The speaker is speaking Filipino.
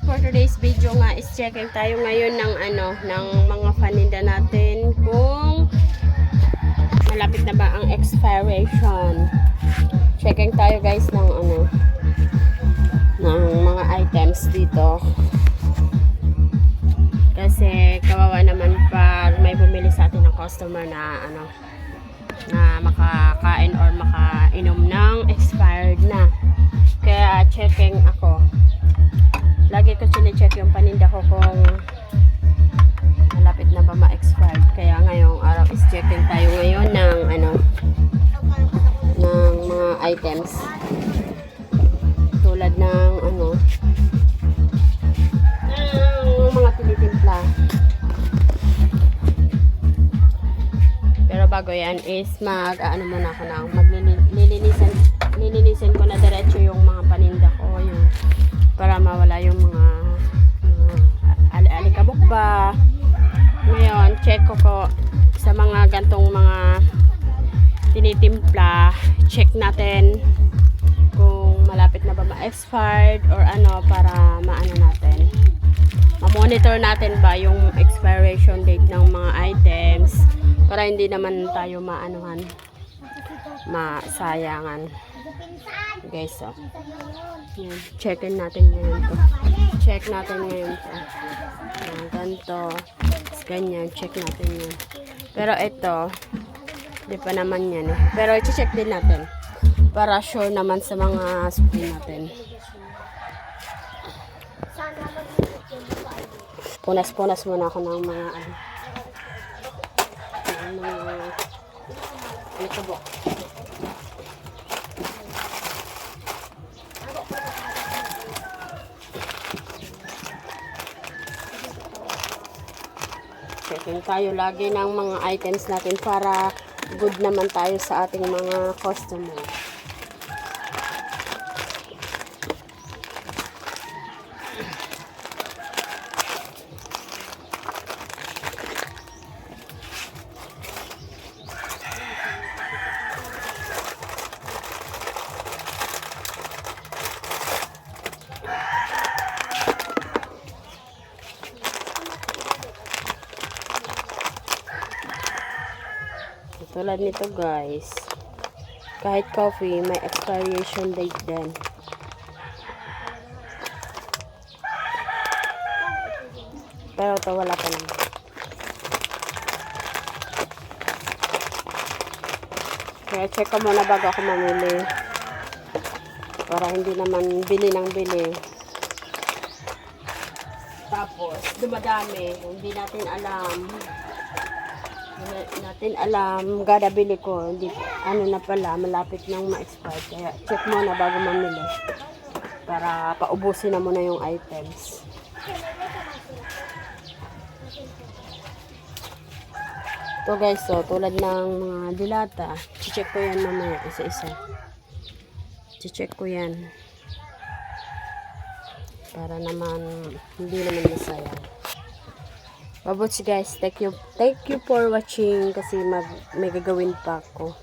for today's video nga is checking tayo ngayon ng ng mga paninda natin kung malapit na ba ang expiration. Checking tayo guys ng ng mga items dito. Kasi kawawa naman pag may bumili sa atin ng customer na na makakain or makainom ng expired na. Kaya checking ako. Lagi ko sine-check yung paninda ko kung malapit na ba ma-expired. Kaya ngayong araw is checking tayo ngayon ng ng mga items. Tulad ng ng mga tinitimpla. Pero bago yan is muna ako na lilinisin ko na diretso yung mga paninda ko, yung para mawala yung mga alikabok ba. Ngayon check ko sa mga gantong mga tinitimpla, check natin kung malapit na ba ma-expired or para natin ma-monitor natin ba yung expiration date ng mga items para hindi naman tayo masayangan guys. So yan, checkin natin ngayon to. Check natin ngayon to. Ganito, ganyan, check natin yan. Pero ito di pa naman yan pero i-check din natin para sure naman sa mga spoon natin. Punas muna ako ng mga alikabok. Checking tayo lagi ng mga items natin para good naman tayo sa ating mga customer. Tulad nito guys, kahit coffee may expiration date din. Pero ito wala pa naman. Kaya check ko muna bago ako mamili para hindi naman bili ng bili tapos dumadami, hindi natin alam gadabili ko, hindi na pala malapit nang ma-expire. Kaya check muna bago mamili para paubusin na muna yung items. Ito guys, so tulad ng mga dilata, check ko yan mamaya isa-isa. Check ko yan para naman hindi naman masayang. Babuts guys, thank you for watching kasi may gagawin pa ako.